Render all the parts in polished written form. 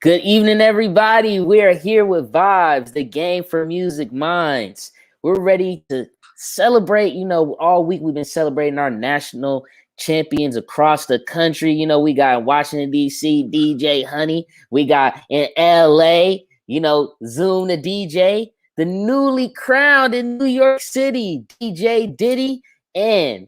Good evening, everybody. We are here with Vibes, the game for music minds. We're ready to celebrate. All week we've been celebrating our national champions across the country. We got in Washington, D.C., DJ Honey. We got in L.A., Zoom the DJ. The newly crowned in New York City, DJ Diddy. And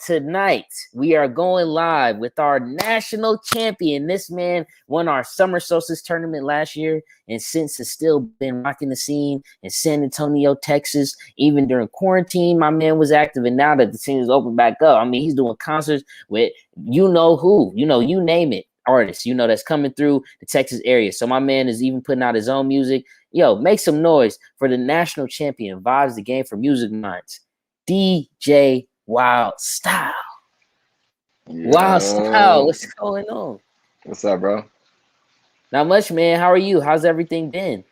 tonight we are going live with our national champion. This man won our summer solstice tournament last year, and since has still been rocking the scene in San Antonio, Texas. Even during quarantine, my man was active, and now that the scene is open back up, I mean, he's doing concerts with who, you name it, artists, that's coming through the Texas area. So my man is even putting out his own music. Yo, make some noise for the national champion, Vibes the Game for Music Minds, DJ WILDSTYLE. WILDSTYLE, what's going on? What's up, bro? Not much, man. How are you? How's everything been?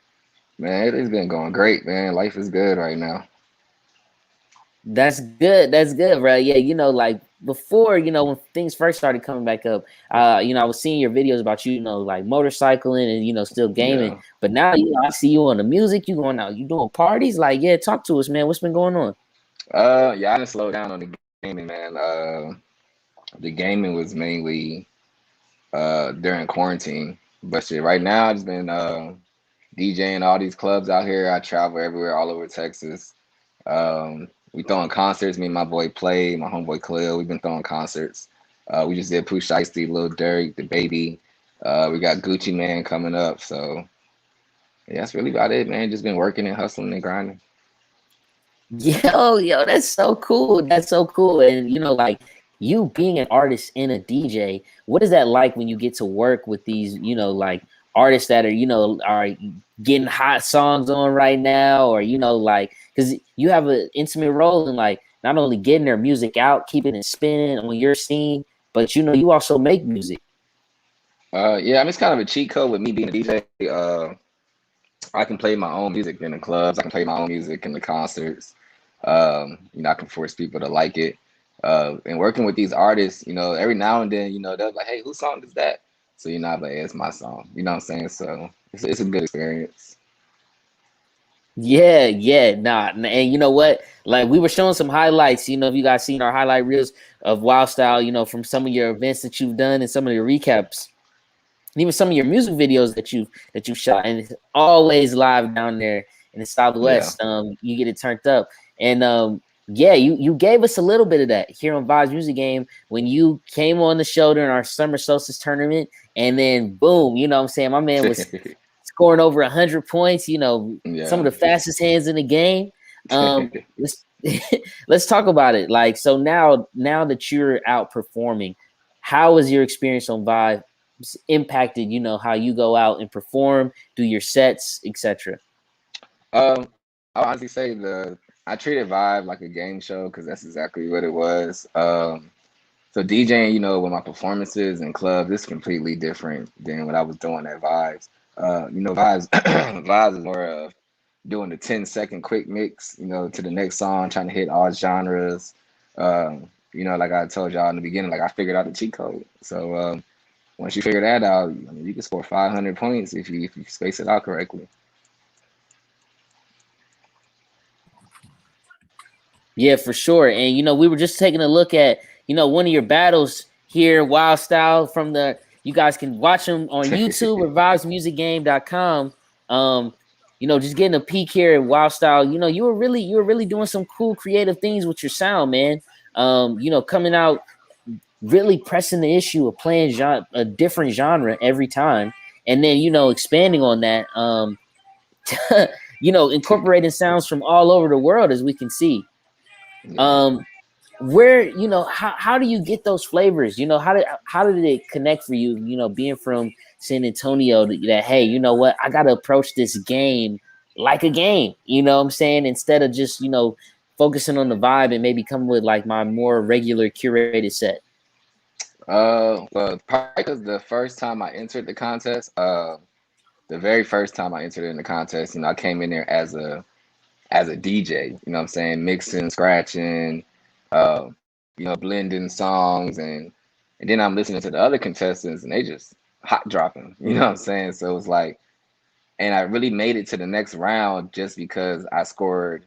Man, it's been going great, man. Life is good right now. That's good. That's good, bro. Yeah, like before, when things first started coming back up, I was seeing your videos about like motorcycling and still gaming. Yeah. But now, I see you on the music. You going out, you doing parties. Like, yeah, talk to us, man. What's been going on? Yeah, I didn't slow down on the gaming, man. The gaming was mainly during quarantine, but shit, right now I've just been DJing all these clubs out here. I travel everywhere, all over Texas. We throwing concerts. Me and my boy Play, my homeboy Khalil. We've been throwing concerts. We just did Pooh Shiesty, Lil Durk, The Baby. We got Gucci Man coming up. So yeah, that's really about it, man. Just been working and hustling and grinding. Yo, that's so cool. That's so cool. And like you being an artist and a DJ, what is that like when you get to work with these, like artists that are, are getting hot songs on right now, or like, because you have an intimate role in like not only getting their music out, keeping it spinning on your scene, but you also make music. Yeah, I mean, it's kind of a cheat code with me being a DJ. I can play my own music in the clubs. I can play my own music in the concerts. I can force people to like it. And working with these artists, every now and then, they're like, "Hey, whose song is that?" So I'm like, "Hey, it's my song." You know what I'm saying? So it's a good experience. Yeah, nah, and you know what? Like we were showing some highlights. If you guys seen our highlight reels of WILDSTYLE, from some of your events that you've done and some of your recaps. And even some of your music videos that you shot, and it's always live down there in the Southwest. Yeah. You get it turned up, and yeah, you gave us a little bit of that here on Vibes Music Game when you came on the show during our summer solstice tournament, and then boom, what I'm saying, my man was scoring over 100 points. Some of the fastest hands in the game. Let's talk about it. Like, so now that you're out performing, how was your experience on Vibe impacted how you go out and perform, do your sets, etc.? I'll honestly say I treated Vibe like a game show because that's exactly what it was. So DJing, with my performances in clubs, is completely different than what I was doing at Vibes. Vibes Vibes is more of doing the 10-second quick mix, to the next song, trying to hit all genres. Like I told y'all in the beginning, like I figured out the cheat code. So once you figure that out, you can score 500 points if you space it out correctly. Yeah, for sure. And we were just taking a look at one of your battles here, WILDSTYLE, from you guys can watch them on YouTube or vibesmusicgame.com. Just getting a peek here at WILDSTYLE. You were really doing some cool creative things with your sound, man. Coming out really pressing the issue of playing a different genre every time, and then expanding on that, incorporating sounds from all over the world, as we can see. Where how do you get those flavors? How did it connect for you? Being from San Antonio, that hey, you know what, I gotta approach this game like a game. What I'm saying, instead of just focusing on the vibe and maybe coming with like my more regular curated set. Well, probably because the first time I entered the contest, the very first time I entered in the contest, I came in there as a DJ, what I'm saying, mixing, scratching, blending songs, and then I'm listening to the other contestants, and they just hot dropping. You know what I'm saying? So it was like, and I really made it to the next round just because I scored,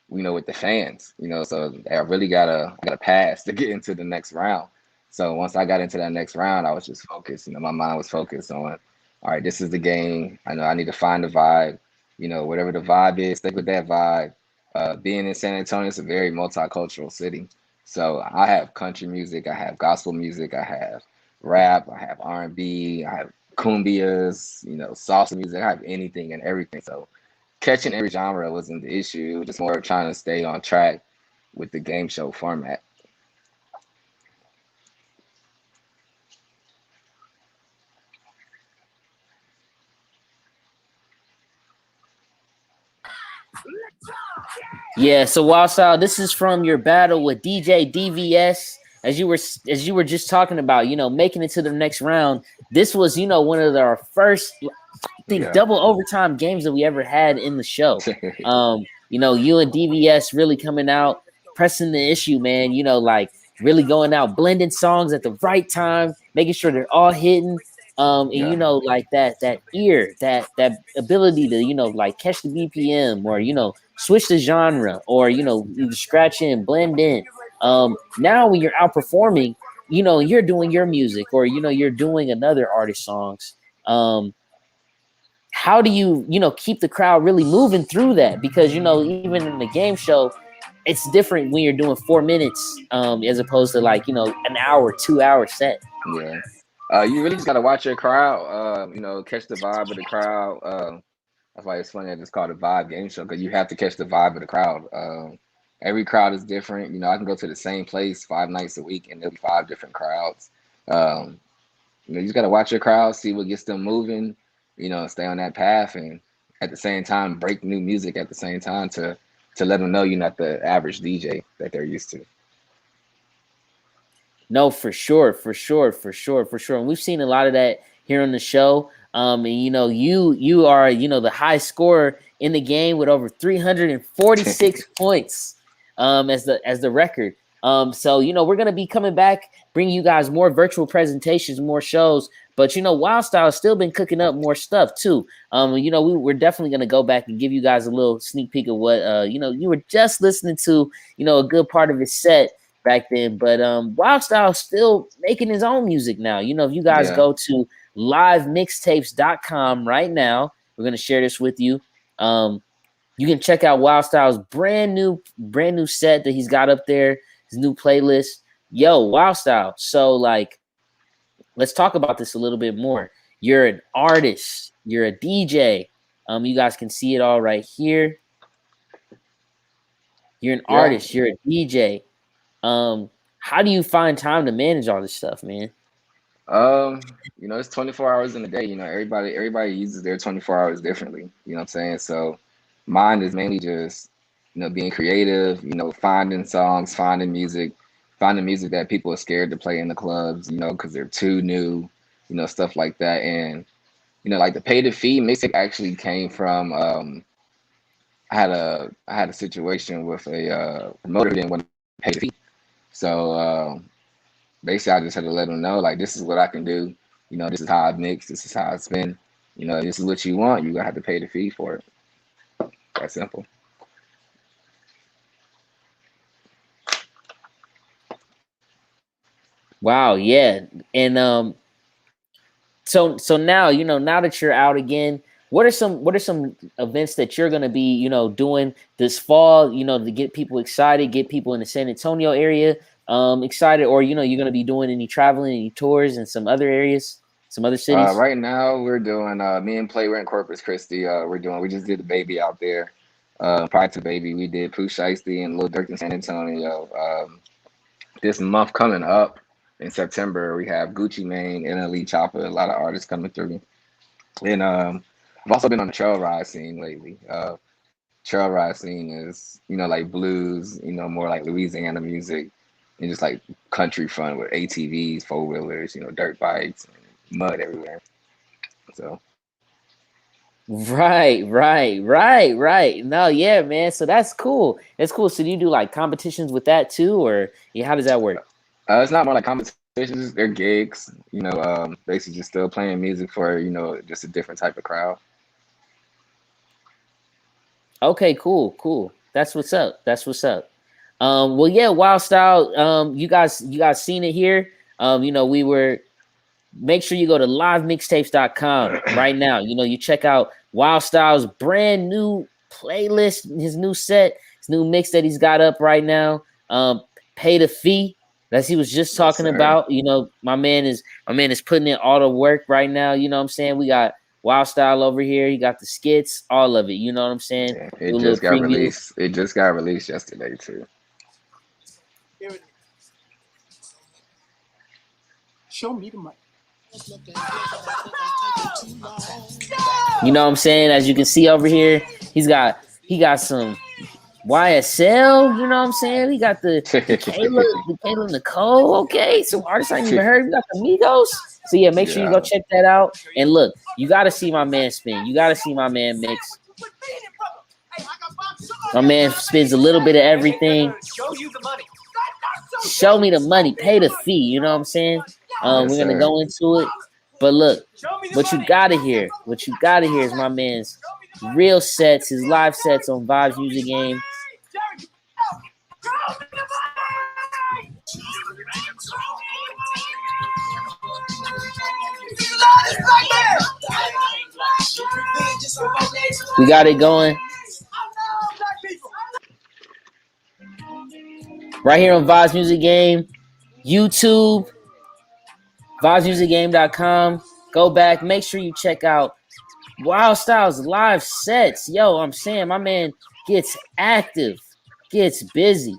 with the fans, so I really got a pass to get into the next round. So once I got into that next round, I was just focused. My mind was focused on, all right, this is the game. I know I need to find the vibe. Whatever the vibe is, stick with that vibe. Being in San Antonio, it's a very multicultural city. So I have country music, I have gospel music, I have rap, I have R&B, I have cumbias, salsa music. I have anything and everything. So catching every genre wasn't the issue. It was just more trying to stay on track with the game show format. Yeah, so WILDSTYLE, this is from your battle with DJ DVS. As you were just talking about, making it to the next round. This was, one of our first, I think, Yeah. double overtime games that we ever had in the show. You and DVS really coming out, pressing the issue, man. Like really going out, blending songs at the right time, making sure they're all hitting. And Yeah. like that ear, that ability to, like catch the BPM or, switch the genre or, you scratch in, blend in. Now when you're outperforming, you're doing your music or, you're doing another artist songs. How do you, keep the crowd really moving through that? Because, even in the game show, it's different when you're doing 4 minutes as opposed to like, an hour, 2 hour set. Yeah. You really just gotta watch your crowd. Catch the vibe of the crowd. That's why it's funny that it's called a vibe game show because you have to catch the vibe of the crowd. Every crowd is different. I can go to the same place 5 nights a week and there'll be 5 different crowds. Um, you just gotta watch your crowd, see what gets them moving. Stay on that path, and at the same time break new music at the same time to let them know you're not the average DJ that they're used to. No, for sure, for sure, for sure, for sure. And we've seen a lot of that here on the show. And you are, the high scorer in the game with over 346 points as the record. So we're gonna be coming back, bringing you guys more virtual presentations, more shows. But WILDSTYLE has still been cooking up more stuff too. We're definitely gonna go back and give you guys a little sneak peek of what you were just listening to, a good part of his set back then. But WILDSTYLE still making his own music now. If you guys Yeah. go to livemixtapes.com right now, we're gonna share this with you. You can check out WILDSTYLE's brand new set that he's got up there, his new playlist. Yo, WILDSTYLE. So like, let's talk about this a little bit more. You're an artist, you're a DJ. You guys can see it all right here. You're an artist, you're a DJ. How do you find time to manage all this stuff, man? It's 24 hours in a day. Everybody uses their 24 hours differently. You know what I'm saying? So mine is mainly just, being creative, finding songs, finding music that people are scared to play in the clubs, because they're too new, stuff like that. And, like the pay to fee mixtape actually came from I had a situation with a promoter who didn't want to pay the fee. So basically I just had to let them know, like, this is what I can do. This is how I mix, this is how I spin. This is what you want. You're gonna have to pay the fee for it. That simple. Wow, yeah. And so now, now that you're out again, what are some events that you're gonna be, doing this fall, to get people excited, get people in the San Antonio area excited, or you're gonna be doing any traveling, any tours in some other areas, some other cities? Right now we're doing me and Play, we're in Corpus Christi. We just did the baby out there. Prior to baby, we did Pooh Shiesty and Lil Durk in San Antonio. This month coming up in September, we have Gucci Mane, NLE Chopper, a lot of artists coming through. And I've also been on the trail ride scene lately. Trail ride scene is, like blues, more like Louisiana music, and just like country fun with ATVs, four wheelers, dirt bikes, and mud everywhere. So Right. No, yeah, man. So that's cool. That's cool. So do you do like competitions with that too, or how does that work? it's not more like competition. competitions, they're gigs. Basically just still playing music for just a different type of crowd. Okay, cool. That's what's up. Well, yeah, Wild Style. You guys seen it here. We were. Make sure you go to livemixtapes.com right now. You check out Wild Style's brand new playlist, his new set, his new mix that he's got up right now. Pay the fee, as he was just talking about. My man is putting in all the work right now. You know what I'm saying? We got Wild Style over here. He got the skits, all of it. You know what I'm saying? Yeah, Do a little preview. released. It just got released yesterday too. Show me the mic. You know what I'm saying? As you can see over here, he got some YSL, you know what I'm saying? He got the Kayla Nicole. Okay, some artists I ain't even heard. We got the Migos. So yeah, make sure you go check that out. And look, you gotta see my man spin. You gotta see my man mix. My man spins a little bit of everything. Show me the money. Pay the fee. You know what I'm saying? We're gonna go into it. But look, what you gotta hear is my man's real sets, his live sets on Vibes Music Game. We got it going right here on Vibes Music Game, YouTube, vibesmusicgame.com. Go back, make sure you check out Wild Style's live sets. Yo, I'm saying my man gets active, gets busy.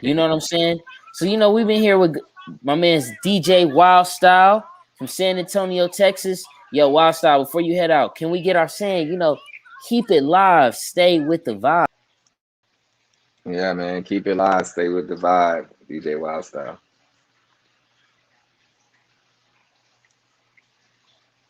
You know what I'm saying? So, we've been here with my man's DJ Wild Style from San Antonio, Texas. Yo, Wild Style, before you head out, can we get our saying, keep it live, stay with the vibe. Yeah, man, keep it live, stay with the vibe, DJ Wild Style.